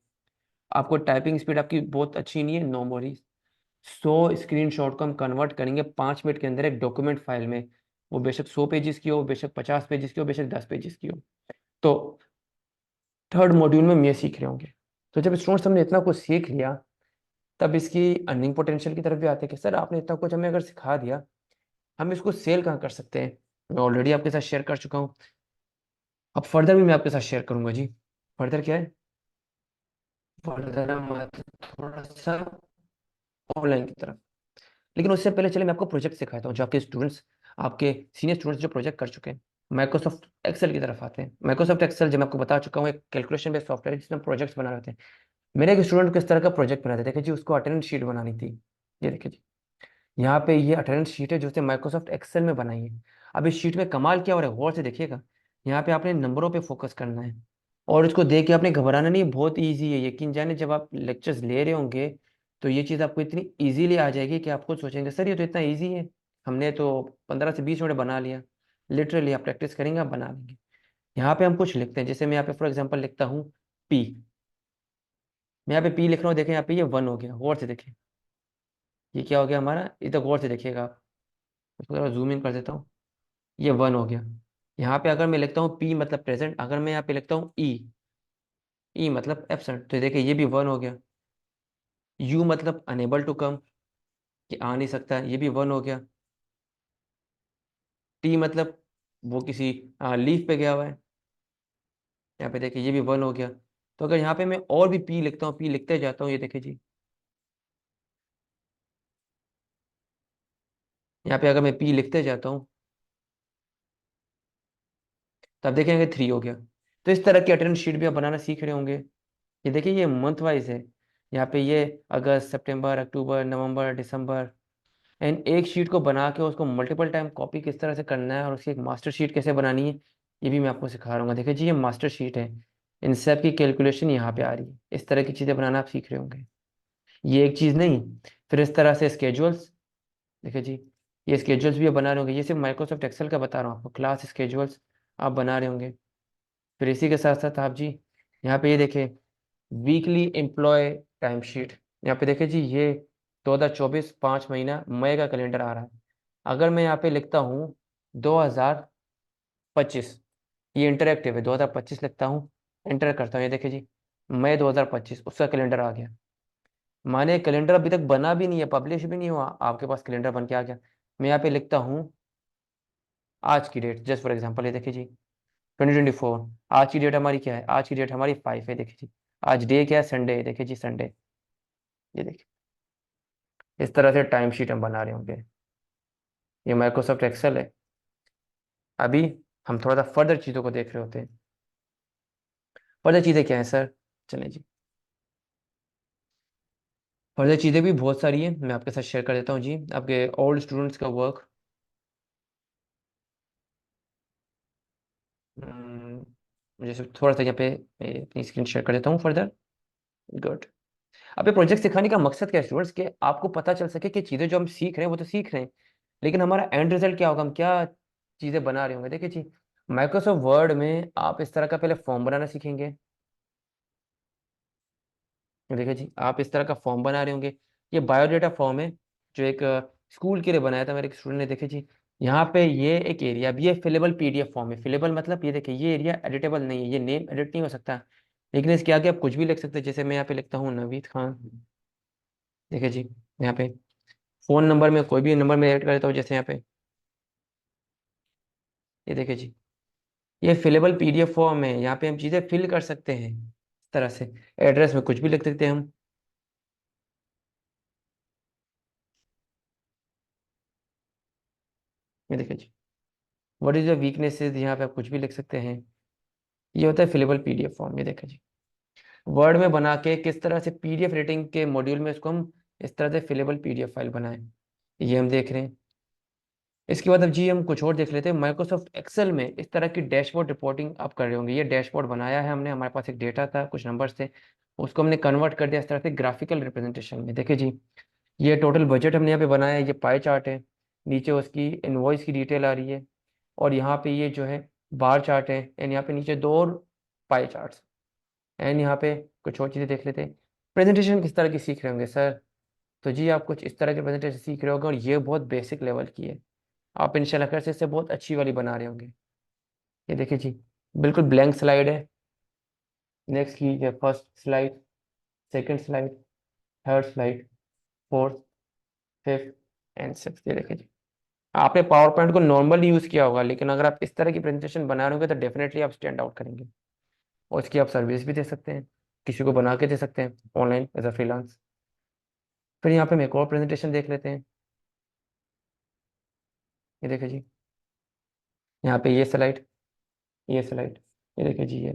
आपको टाइपिंग स्पीड आपकी बहुत अच्छी नहीं है, नो वरीज। 100 स्क्रीनशॉट को हम कन्वर्ट करेंगे 5 मिनट के अंदर एक डॉक्यूमेंट फाइल में, वो बेशक 100 पेजेस की हो, बेशक 50 पेजेस की हो, बेशक 10 पेजेस की हो। तो थर्ड मॉड्यूल में हम ये सीख रहे होंगे। तो जब स्टूडेंट्स हमने इतना कुछ सीख लिया, तब इसकी अर्निंग पोटेंशियल की तरफ भी आते हैं कि सर आपने इतना कुछ हमें अगर सिखा दिया, हम इसको सेल कहाँ कर सकते हैं? मैं ऑलरेडी आपके साथ शेयर कर चुका हूँ, अब फर्दर भी मैं आपके साथ शेयर करूंगा जी। फर्दर क्या है? फर्दर हम आते हैं थोड़ा सा ऑनलाइन की तरफ। लेकिन उससे पहले चले मैं आपको प्रोजेक्ट सिखाता हूँ, जो आपके स्टूडेंट्स, आपके सीनियर स्टूडेंट्स जो प्रोजेक्ट कर चुके हैं। माइक्रोसॉफ्ट एक्सेल की तरफ आते हैं। माइक्रोसॉफ्ट एक्सेल जब मैं आपको बता चुका हूँ, एक कैलकुलेशन बेस्ड सॉफ्टवेयर है जिसमें प्रोजेक्ट्स बना रहे होते हैं। मेरे एक स्टूडेंट को इस तरह का प्रोजेक्ट बना थे, देखिए जी उसको अटेंडेंस शीट बनानी थी। ये देखिए जी, यहाँ पे ये अटेंडेंस शीट है जो उसने माइक्रोसॉफ्ट एक्सेल में बनाई है। अब इस शीट में कमाल क्या हो रहा है, गौर से देखिएगा। यहाँ पे आपने नंबरों पे फोकस करना है, और इसको देख के आपने घबराना नहीं, बहुत ईजी है, यकीन जाने जब आप लेक्चर्स ले रहे होंगे तो ये चीज़ आपको इतनी ईजीली आ जाएगी कि आप खुद सोचेंगे सर ये तो इतना ईजी है, हमने तो 15 से 20 मिनट बना लिया। लिटरली आप प्रैक्टिस करेंगे आप बना लेंगे। यहाँ पे हम कुछ लिखते हैं, जैसे मैं यहाँ पे फॉर एग्जाम्पल लिखता हूँ पी। मैं यहाँ पे पी लिख रहा हूँ, देखें यहाँ पे ये 1 हो गया, गौर से देखें। ये क्या हो गया हमारा, ये तो गौर से देखिएगा आप। इसको थोड़ा जूम इन कर देता हूँ, ये 1 हो गया। यहाँ पे अगर मैं लिखता हूँ पी मतलब प्रेजेंट, अगर मैं यहाँ पे लिखता हूँ ई, ई मतलब एबसेंट, तो देखिए ये भी 1 हो गया। यू मतलब अनेबल टू कम, कि आ नहीं सकता, ये भी 1 हो गया। टी मतलब वो किसी लीफ पे गया हुआ है, यहाँ पे देखिए ये भी 1 हो गया। तो अगर यहाँ पे मैं और भी पी लिखता हूँ, पी लिखते जाता हूँ, ये देखिए जी, यहाँ पे अगर मैं पी लिखते जाता हूँ, तब देखेंगे 3 हो गया। तो इस तरह की अटेंडेंस शीट भी आप बनाना सीख रहे होंगे। ये देखिए ये मंथ वाइज है, यहाँ पे ये अगस्त, सितंबर, अक्टूबर, नवंबर, दिसंबर। एंड एक शीट को बना के उसको मल्टीपल टाइम कॉपी किस तरह से करना है और उसकी एक मास्टर शीट कैसे बनानी है, ये भी मैं आपको सिखा रहा हूँ। देखिए जी ये मास्टर शीट है, इन सब की कैलकुलेशन यहाँ पे आ रही है, इस तरह की चीज़ें बनाना आप सीख रहे होंगे। ये एक चीज़ नहीं, फिर इस तरह से स्केजुअल्स, देखिए जी ये स्केजुअल्स भी आप बना रहे होंगे, ये सिर्फ माइक्रोसॉफ्ट एक्सेल का बता रहा हूँ आपको, क्लास स्केजुअल्स आप बना रहे होंगे। फिर इसी के साथ साथ आप जी यहाँ पे ये देखें, वीकली एम्प्लॉय टाइम शीट। यहाँ पे देखिए जी ये 2024 5 महीना मई का कैलेंडर आ रहा है। अगर मैं यहाँ पे लिखता हूँ 2025, ये इंटरेक्टिव है, 2025 लिखता हूँ, एंटर करता हूँ, ये देखिए जी मई 2025 उसका कैलेंडर आ गया। माने कैलेंडर अभी तक बना भी नहीं है, पब्लिश भी नहीं हुआ, आपके पास कैलेंडर बन के आ गया। मैं यहाँ पे लिखता हूँ आज की डेट, जस्ट फॉर एग्जाम्पल, ये देखिए जी 2024। आज की डेट हमारी क्या है? आज की डेट हमारी 5 है, देखिए जी। आज डे क्या है? संडे है, देखिए जी संडे। ये देखिए, इस तरह से टाइम शीट हम बना रहे होंगे। ये माइक्रोसॉफ्ट एक्सेल है। अभी हम थोड़ा सा फर्दर चीज़ों को देख रहे होते हैं। फर्दर चीज़ें क्या है सर? चलें जी, फर्दर चीज़ें भी बहुत सारी हैं, मैं आपके साथ शेयर कर देता हूँ जी। आपके ओल्ड स्टूडेंट्स का वर्क, मुझे सिर्फ थोड़ा सा यहाँ पे मैं अपनी स्क्रीन शेयर कर देता हूँ फर्दर। गुड। अब ये प्रोजेक्ट सिखाने का मकसद क्या है स्टूडेंट्स? कि आपको पता चल सके कि चीज़ें जो हम सीख रहे हैं वो तो सीख रहे हैं, लेकिन हमारा एंड रिजल्ट क्या होगा, हम क्या चीज़ें बना रहे होंगे। देखिए जी, माइक्रोसॉफ्ट वर्ड में आप इस तरह का पहले फॉर्म बनाना सीखेंगे। देखिए जी, आप इस तरह का फॉर्म बना रहे होंगे। ये बायोडेटा फॉर्म है, जो एक स्कूल के लिए बनाया था मेरे एक स्टूडेंट ने। देखिए जी, यहाँ पे ये एक एरिया भी, ये फिलेबल पीडीएफ फॉर्म है। फिलेबल मतलब ये देखिए, ये एरिया एडिटेबल नहीं है, ये नेम एडिट नहीं हो सकता, लेकिन इसके आगे आप कुछ भी लिख सकते हैं। जैसे मैं यहाँ पे लिखता हूँ नवीद खान। देखिए जी, यहाँ पे फोन नंबर में कोई भी नंबर में ऐड कर देता हूँ, जैसे यहाँ पे ये देखिए जी, ये फिलेबल पीडीएफ फॉर्म है। यहाँ पे हम चीज़ें फिल कर सकते हैं इस तरह से। एड्रेस में कुछ भी लिख सकते हैं हम। ये देखिए जी, व्हाट इज योर वीकनेसेस, यहाँ पे आप कुछ भी लिख सकते हैं। ये होता है फिलेबल पीडीएफ फॉर्म। ये देखिए जी, वर्ड में बना के किस तरह से पीडीएफ रेटिंग के मॉड्यूल में इसको हम इस तरह से फिलेबल पीडीएफ फाइल बनाएं, ये हम देख रहे हैं। इसके बाद अब जी हम कुछ और देख लेते हैं। माइक्रोसॉफ्ट एक्सेल में इस तरह की डैशबोर्ड रिपोर्टिंग आप कर रहे होंगे। ये डैशबोर्ड बनाया है हमने, हमारे पास एक डेटा था, कुछ नंबर्स थे, उसको हमने कन्वर्ट कर दिया इस तरह से ग्राफिकल रिप्रेजेंटेशन में। देखिए जी, ये टोटल बजट हमने यहाँ पे बनाया है, ये पाई चार्ट है, नीचे उसकी इनवॉइस की डिटेल आ रही है, और यहाँ पे ये जो है बार चार्ट है, एंड यहाँ पे नीचे दो और पाई चार्ट्स। एंड यहाँ पे कुछ और चीज़ें देख लेते हैं। प्रेजेंटेशन किस तरह की सीख रहे होंगे सर? तो जी आप कुछ इस तरह की प्रेजेंटेशन सीख रहे होंगे, और ये बहुत बेसिक लेवल की है। आप इंशाल्लाह कर से इससे बहुत अच्छी वाली बना रहे होंगे। ये देखिए जी, बिल्कुल ब्लैंक स्लाइड है। नेक्स्ट कीजिए, first slide, second slide, third slide, fourth, fifth and six. ये देखिए जी, आपने पावर पॉइंट को नॉर्मली यूज़ किया होगा, लेकिन अगर आप इस तरह की प्रेजेंटेशन बना रहे होंगे तो डेफिनेटली आप स्टैंड आउट करेंगे। और इसकी आप सर्विस भी दे सकते हैं, किसी को बना के दे सकते हैं ऑनलाइन एज अ फ्रीलांस। फिर यहाँ पे हम एक और प्रेजेंटेशन देख लेते हैं। ये देखिए जी, यहाँ पे ये स्लाइड, ये स्लाइड, ये देखिए जी, ये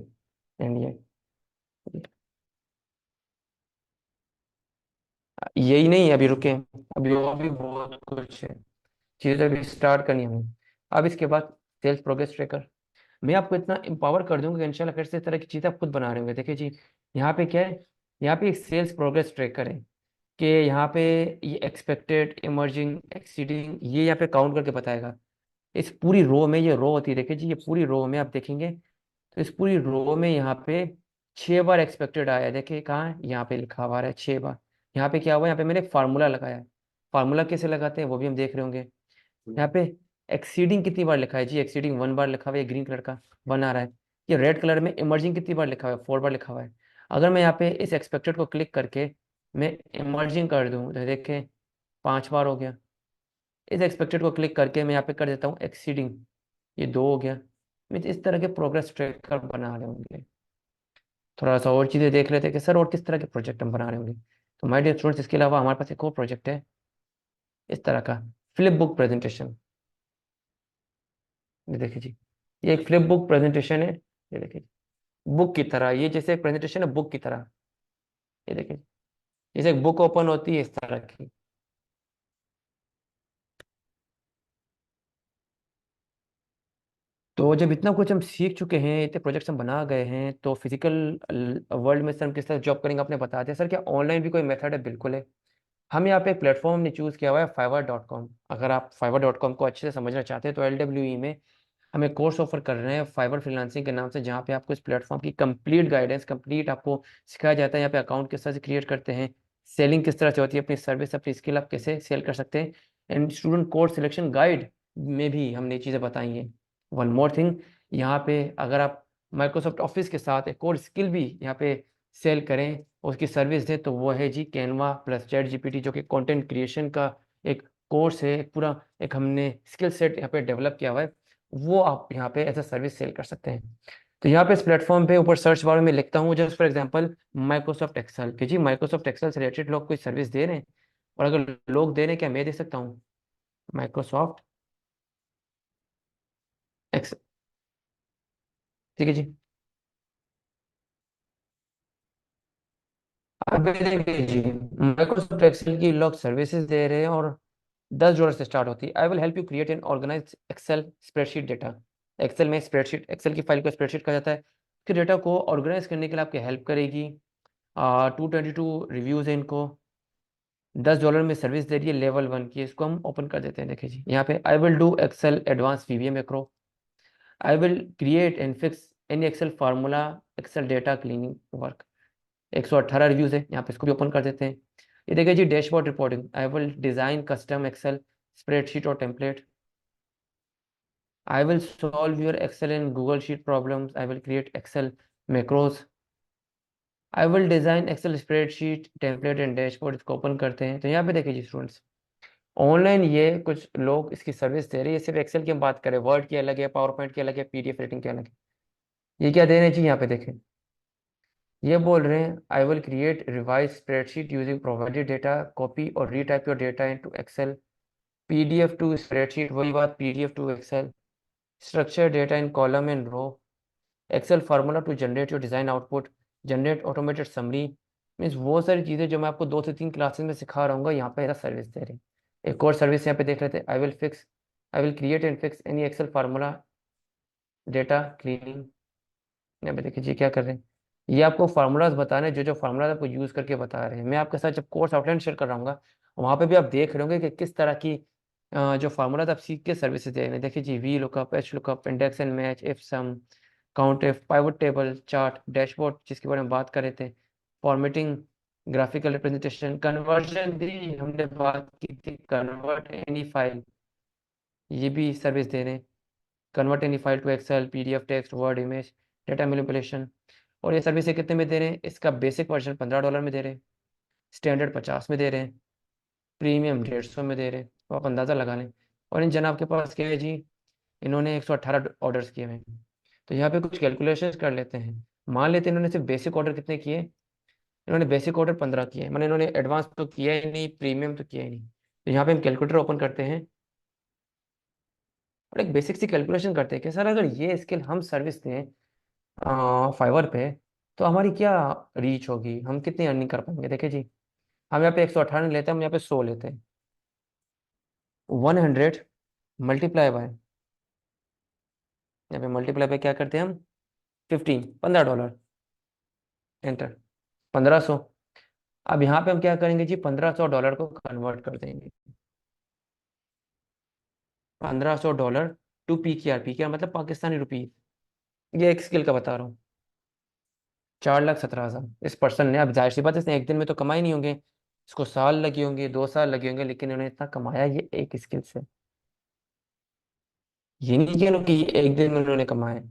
एंड ये। यही नहीं, अभी रुके, अभी और भी बहुत कुछ है, चीज़ें अभी स्टार्ट करनी है हमें। अब इसके बाद सेल्स प्रोग्रेस ट्रैकर, मैं आपको इतना एम्पावर कर दूंगा कि इंशाल्लाह फिर से इस तरह की चीज़ें आप खुद बना रहे होंगे। देखिए जी, यहाँ पे क्या है, यहाँ पे एक सेल्स प्रोग्रेस ट्रैकर है, कि यहाँ पे ये एक्सपेक्टेड, इमर्जिंग, एक्सीडिंग, ये यहाँ पे काउंट करके बताएगा। इस पूरी रो में, ये रो होती है, देखिए जी, ये पूरी रो में आप देखेंगे तो इस पूरी रो में यहाँ पे 6 बार एक्सपेक्टेड आया है। देखिए कहाँ है, यहाँ पे लिखा हुआ है 6 बार। यहाँ पे क्या हुआ, यहाँ पे मैंने एक फार्मूला लगाया है। फार्मूला कैसे लगाते हैं वो भी हम देख रहे होंगे। यहाँ पे एक्सीडिंग कितनी बार लिखा है जी, एक्सीडिंग 1 बार लिखा हुआ है, ग्रीन कलर का 1 आ रहा है। ये रेड कलर में इमर्जिंग कितनी बार लिखा हुआ है, 4 बार लिखा हुआ है। अगर मैं यहाँ पे इस एक्सपेक्टेड को क्लिक करके मैं इमर्जिंग कर दूँ तो देखें 5 बार हो गया। इस एक्सपेक्टेड को क्लिक करके मैं यहाँ पे कर देता हूँ एक्सीडिंग, ये 2 हो गया। मैं इस तरह के प्रोग्रेस ट्रैकर बना रहे होंगे। थोड़ा सा और चीज़ें देख लेते हैं कि सर और किस तरह के प्रोजेक्ट हम बना रहे होंगे। तो माय डियर स्टूडेंट्स, इसके अलावा हमारे पास एक और प्रोजेक्ट है इस तरह का, फ्लिप बुक प्रेजेंटेशन। ये देखिए जी, ये एक फ्लिप बुक प्रेजेंटेशन है। ये देखिए, बुक की तरह, ये जैसे एक प्रेजेंटेशन है बुक की तरह। ये देखिए, जैसे एक बुक ओपन होती है इस तरह की। तो जब इतना कुछ हम सीख चुके हैं, इतने प्रोजेक्ट्स हम बना गए हैं, तो फिजिकल वर्ल्ड में सर हम किस तरह जॉब करेंगे आपने बता दिया। सर क्या ऑनलाइन भी कोई मेथड है? बिल्कुल है। हम यहाँ पे एक प्लेटफॉर्म ने चूज़ किया हुआ है, fiverr.com। अगर आप fiverr.com को अच्छे से समझना चाहते हैं तो LWE में हम एक कोर्स ऑफर कर रहे हैं फाइबर फ्रीलांसिंग के नाम से, जहाँ पे आपको इस प्लेटफॉर्म की कंप्लीट गाइडेंस, कंप्लीट आपको सिखाया जाता है। यहाँ पे अकाउंट किस तरह से क्रिएट करते हैं, सेलिंग किस तरह से होती है, अपनी सर्विस, अपनी स्किल आप कैसे सेल कर सकते हैं, and student course selection guide में भी हमने ये चीज़ें बताई हैं। वन मोर थिंग, यहाँ पे अगर आप माइक्रोसॉफ्ट ऑफिस के साथ एक और स्किल भी यहाँ पे सेल करें उसकी सर्विस दें, तो वो है जी कैनवा प्लस चैट जीपीटी, जो कि कंटेंट क्रिएशन का एक कोर्स है, एक पूरा एक हमने स्किल सेट यहाँ पे डेवलप किया हुआ है। वो आप यहाँ पे एज अ सर्विस सेल कर सकते हैं। तो यहाँ पे इस प्लेटफॉर्म पे ऊपर सर्च बार में लिखता हूँ just for example Microsoft Excel, कि जी माइक्रोसॉफ्ट एक्सेल से रिलेटेड लोग कोई सर्विस दे रहे हैं, और अगर लोग दे रहे हैं, क्या मैं दे सकता हूँ माइक्रोसॉफ्ट एक्सेल। ठीक है जी। अब ये देखिए जी, माइक्रोसॉफ्ट एक्सेल की लोग सर्विसेज दे रहे हैं और $10 से स्टार्ट होती है। I will help you create and organize Excel spreadsheet data. Excel में स्प्रेडशीट, एक्सेल की फाइल को स्प्रेडशीट कहा जाता है, कि डेटा को ऑर्गेनाइज करने के लिए आपकी हेल्प करेगी। 222 रिव्यूज है इनको, $10 में सर्विस दे रही है लेवल 1 की। इसको हम ओपन कर देते हैं। देखिए जी, यहाँ पे I will do Excel advance VBA macro, I will create and fix any Excel formula, Excel data cleaning work. 118 reviews है यहाँ पे, इसको भी ओपन कर देते हैं। ये देखिए जी, dashboard reporting, I will design custom Excel spreadsheet और template, I will solve your Excel and Google Sheet problems. I will create Excel macros. I will design Excel spreadsheet, template and dashboard। इसको open करते हैं। तो यहाँ पे देखिए जी students, online ये कुछ लोग इसकी सर्विस दे रहे हैं। ये सिर्फ एक्सेल की हम बात करें, वर्ड की अलग है, पावर पॉइंट की अलग है, पीडीएफ रेटिंग की अलग है। ये क्या दे रहे हैं जी, यहाँ पे देखें, ये बोल रहे हैं I will create revise spreadsheet using provided data, copy और retype your data into Excel, PDF to spreadsheet, वही बात, PDF to Excel, structure data in column and row, Excel formula to generate your design output, generate automated summary. Means वो सारी चीज़ें जो मैं आपको 2 से 3 क्लासेस में सिखा रहा हूँ, यहाँ पे सर्विस दे रहे हैं। एक और सर्विस यहाँ पे देख लेते हैं, I will create and fix any Excel formula data cleaning. यहाँ पे देखिए जी क्या कर रहे हैं, ये आपको फार्मूलाज बता रहे हैं, जो जो फार्मूलाज आपको यूज़ करके बता रहे हैं। मैं आपके साथ जब कोर्स आउटलाइन शेयर कर रहा हूँ, वहाँ पे भी आप देख रहे होंगे कि किस तरह की जो फार्मूलाज आप सीख के सर्विसेज दे रहे हैं। देखिए जी, V lookup, H lookup, index and match, if sum, count if, pivot table, chart, dashboard जिसके बारे में बात कर रहे थे, फॉर्मेटिंग, ग्राफिकल रिप्रेजेंटेशन, कन्वर्जन दी हमने बात की थी, कन्वर्ट एनी फाइल, ये भी सर्विस दे रहे हैं। Convert any file to Excel, PDF, text, Word, image, data manipulation. और ये सर्विस कितने में दे रहे हैं, इसका बेसिक वर्जन $15 में दे रहे हैं, स्टैंडर्ड 50 में दे रहे हैं, प्रीमियम 150 में दे रहे हैं। तो आप अंदाज़ा लगा लें। और इन जनाब के पास क्या है जी, इन्होंने 118 ऑर्डर्स किए हुए हैं। तो यहाँ पे कुछ कैलकुलेशन कर लेते हैं। मान लेते हैं इन्होंने सिर्फ बेसिक ऑर्डर कितने किए, इन्होंने बेसिक ऑर्डर 15 किए, मैंने इन्होंने एडवांस तो किया ही नहीं, प्रीमियम तो किया ही नहीं। तो यहाँ पे हम कैलकुलेटर ओपन करते हैं और एक बेसिक सी कैलकुलेशन करते हैं कि सर अगर ये स्किल हम सर्विस दें फाइवर पे, तो हमारी क्या रीच होगी, हम कितनी अर्निंग कर पाएंगे। देखिए जी, हम यहाँ पे 118 लेते हैं, हम यहाँ पे 100 लेते हैं। 100 मल्टीप्लाई बाय, यहाँ पे मल्टीप्लाई बाय क्या करते हैं हम, 15 $15, एंटर, 1500। अब यहाँ पे हम क्या करेंगे जी, $1500 को कन्वर्ट कर देंगे। $1500 टू पी के आर मतलब पाकिस्तानी रुपीज। ये एक स्किल का बता रहा हूँ। 4,17,000 इस पर्सन ने। अब जाहिर सी बात है, इसने एक दिन में तो कमाए नहीं होंगे, इसको साल लगे होंगे, 2 साल लगे होंगे, लेकिन इन्होंने इतना कमाया ये एक स्किल से। ये नहीं कह लो कि ये एक दिन में उन्होंने कमाए,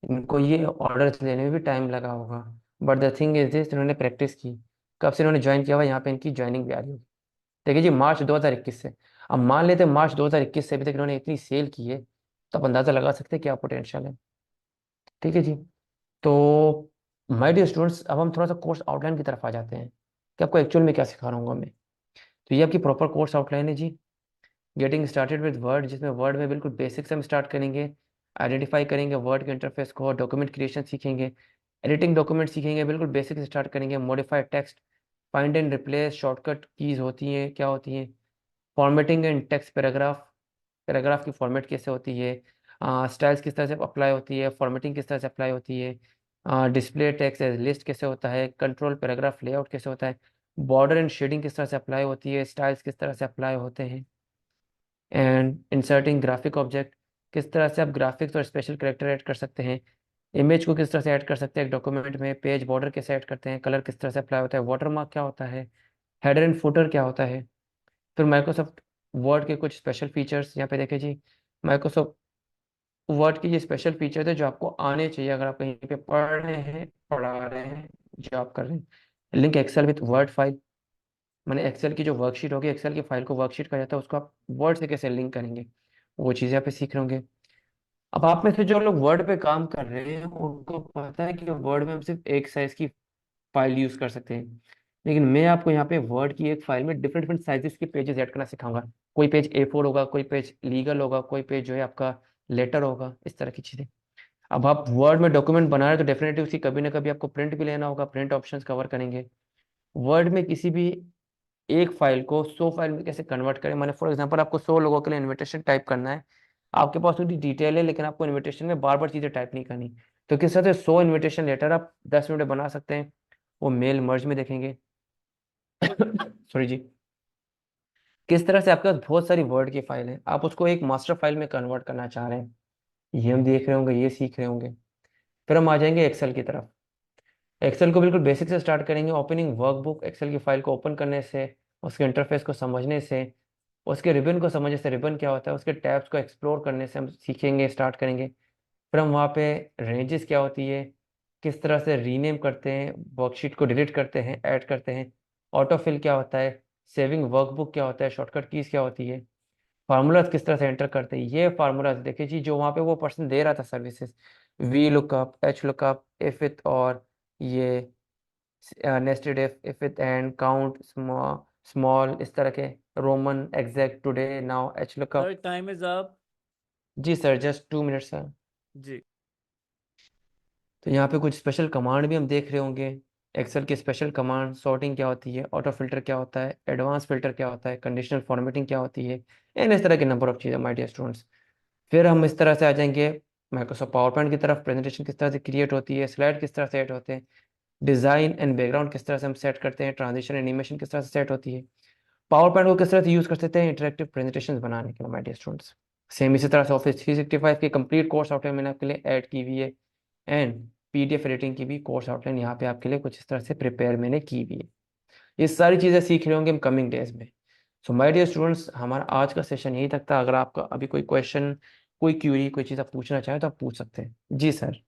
इनको ये ऑर्डर लेने में भी टाइम लगा होगा। But the thing is this, इन्होंने प्रैक्टिस की। कब से इन्होंने ज्वाइन किया हुआ, यहाँ पे इनकी ज्वाइनिंग भी आ रही होगी। देखिए जी, मार्च 2021 से। अब मान लेते हैं मार्च 2021 से अभी तक इन्होंने इतनी सेल की है, तो आप अंदाजा लगा सकते हैं क्या पोटेंशियल है। ठीक है जी। तो माय डियर स्टूडेंट्स, अब हम थोड़ा सा कोर्स आउटलाइन की तरफ आ जाते हैं कि आपको एक्चुअल में क्या सिखा रहा हूँ मैं। तो ये आपकी प्रॉपर कोर्स आउटलाइन है जी। गेटिंग स्टार्टेड विद वर्ड, जिसमें वर्ड में बिल्कुल बेसिक से हम स्टार्ट करेंगे, आइडेंटिफाई करेंगे वर्ड के इंटरफेस को, डॉक्यूमेंट क्रिएशन सीखेंगे, एडिटिंग डॉक्यूमेंट सीखेंगे, बिल्कुल बेसिक से स्टार्ट करेंगे, modified text, find and replace, shortcut keys होती हैं क्या होती हैं, formatting and text paragraph, paragraph की फॉर्मेट कैसे होती है, स्टाइल्स किस तरह से अप्लाई होती है, फॉर्मेटिंग किस तरह से अप्लाई होती है, डिस्प्ले टेक्स्ट एज लिस्ट कैसे होता है, कंट्रोल पैराग्राफ लेआउट कैसे होता है, बॉर्डर एंड शेडिंग किस तरह से अप्लाई होती है, स्टाइल्स किस तरह से अप्लाई होते हैं, एंड इंसर्टिंग ग्राफिक ऑब्जेक्ट, किस तरह से आप ग्राफिक्स और स्पेशल करेक्टर ऐड कर सकते हैं, इमेज को किस तरह से ऐड कर सकते हैं एक डॉक्यूमेंट में, पेज बॉर्डर कैसे ऐड करते हैं, कलर किस तरह से अप्लाई होता है, वाटरमार्क क्या होता है, हेडर एंड फुटर क्या होता है। फिर माइक्रोसॉफ्ट वर्ड के कुछ स्पेशल फीचर्स यहाँ पे देखें जी। माइक्रोसॉफ्ट वर्ड के ये स्पेशल फीचर है जो आपको आने चाहिए अगर आप कहीं पे पढ़ रहे हैं, पढ़ा रहे हैं, जॉब कर रहे हैं। Link Excel with Word file, मैंने एक्सेल की जो वर्कशीट होगी, एक्सेल की फाइल को वर्कशीट कहा जाता है, उसको आप वर्ड से कैसे लिंक करेंगे, वो चीज़ें यहाँ पे सीख रहे होंगे। अब आप में से जो लोग वर्ड पे काम कर रहे हैं उनको पता है कि वर्ड में हम सिर्फ एक साइज की फाइल यूज कर सकते हैं, लेकिन मैं आपको यहाँ पे वर्ड की एक फाइल में डिफरेंट डिफरेंट साइजेस के पेजेस ऐड करना सिखाऊंगा। कोई पेज A4 होगा, कोई पेज लीगल होगा, कोई पेज जो है आपका लेटर होगा, इस तरह की चीजें। अब आप वर्ड में डॉक्यूमेंट बना रहे हैं तो डेफिनेटली उसकी कभी ना कभी आपको प्रिंट भी लेना होगा, प्रिंट ऑप्शंस कवर करेंगे। वर्ड में किसी भी एक फाइल को 100 फाइल में कैसे कन्वर्ट करें, मैंने फॉर एग्जांपल आपको 100 लोगों के लिए इनविटेशन टाइप करना है, आपके पास थोड़ी डिटेल है लेकिन आपको इनविटेशन में बार बार चीजें टाइप नहीं करनी, तो किस तरह से 100 इनविटेशन लेटर आप 10 मिनट में बना सकते हैं, वो मेल मर्ज में देखेंगे। सॉरी जी। किस तरह से आपके पास बहुत सारी वर्ड की फाइल है, आप उसको एक मास्टर फाइल में कन्वर्ट करना चाह रहे हैं, ये हम देख रहे होंगे, ये सीख रहे होंगे। फिर हम आ जाएंगे एक्सेल की तरफ। एक्सेल को बिल्कुल बेसिक से स्टार्ट करेंगे, ओपनिंग वर्कबुक, एक्सेल की फाइल को ओपन करने से, उसके इंटरफेस को समझने से, उसके रिबन को समझने से, रिबन क्या होता है, उसके टैब्स को एक्सप्लोर करने से हम सीखेंगे, स्टार्ट करेंगे। फिर हम वहाँ पे रेंजेस क्या होती है, किस तरह से रीनेम करते हैं, वर्कशीट को डिलीट करते हैं, ऐड करते हैं, ऑटो फिल क्या होता है, सेविंग वर्कबुक क्या होता है, शॉर्टकट कीज क्या होती है, फार्मूलाज किस तरह से एंटर करते हैं। ये फार्मूलाज देखिए जी, जो वहाँ पे वो पर्सन दे रहा था services, V lookup, H lookup, if it, और ये nested if it and, count, small, इस तरह के, Roman, exact, today, now, H sir lookup. Time is up. जी सर, जस्ट 2 मिनट्स सर। जी। तो यहाँ पे कुछ स्पेशल कमांड भी हम देख रहे होंगे। एक्सेल की स्पेशल कमांड, सॉर्टिंग क्या होती है, ऑटो फिल्टर क्या होता है, एडवांस फिल्टर क्या होता है, कंडीशनल फॉर्मेटिंग क्या होती है, एंड इस तरह के नंबर ऑफ चीज़ें माय डियर स्टूडेंट्स। फिर हम इस तरह से आ जाएंगे माइक्रोसॉफ्ट पावर पॉइंट की तरफ, प्रेजेंटेशन किस तरह से क्रिएट होती है, स्लाइड किस तरह से ऐड होते हैं, डिज़ाइन एंड बैकग्राउंड किस तरह से हम सेट करते हैं, ट्रांजिशन एनिमेशन किस तरह से सेट होती है, पावर पॉइंट को किस तरह से यूज़ कर सकते हैं इंटरेक्टिव प्रेजेंटेशन बनाने के लिए माय डियर स्टूडेंट्स। सेम इसी तरह से ऑफिस 365 की कंप्लीट कोर्स आउटलाइन मैंने आपके लिए ऐड की हुई है, एंड PDF एडिटिंग की भी कोर्स आउटलाइन यहाँ पे आपके लिए कुछ इस तरह से प्रिपेयर मैंने की हुई है। ये सारी चीज़ें सीख रहे होंगे हम कमिंग डेज में। सो माय डियर स्टूडेंट्स, हमारा आज का सेशन यही तक था। अगर आपका अभी कोई क्वेश्चन, कोई क्यूरी, कोई चीज़ आप पूछना चाहें तो आप पूछ सकते हैं। जी सर।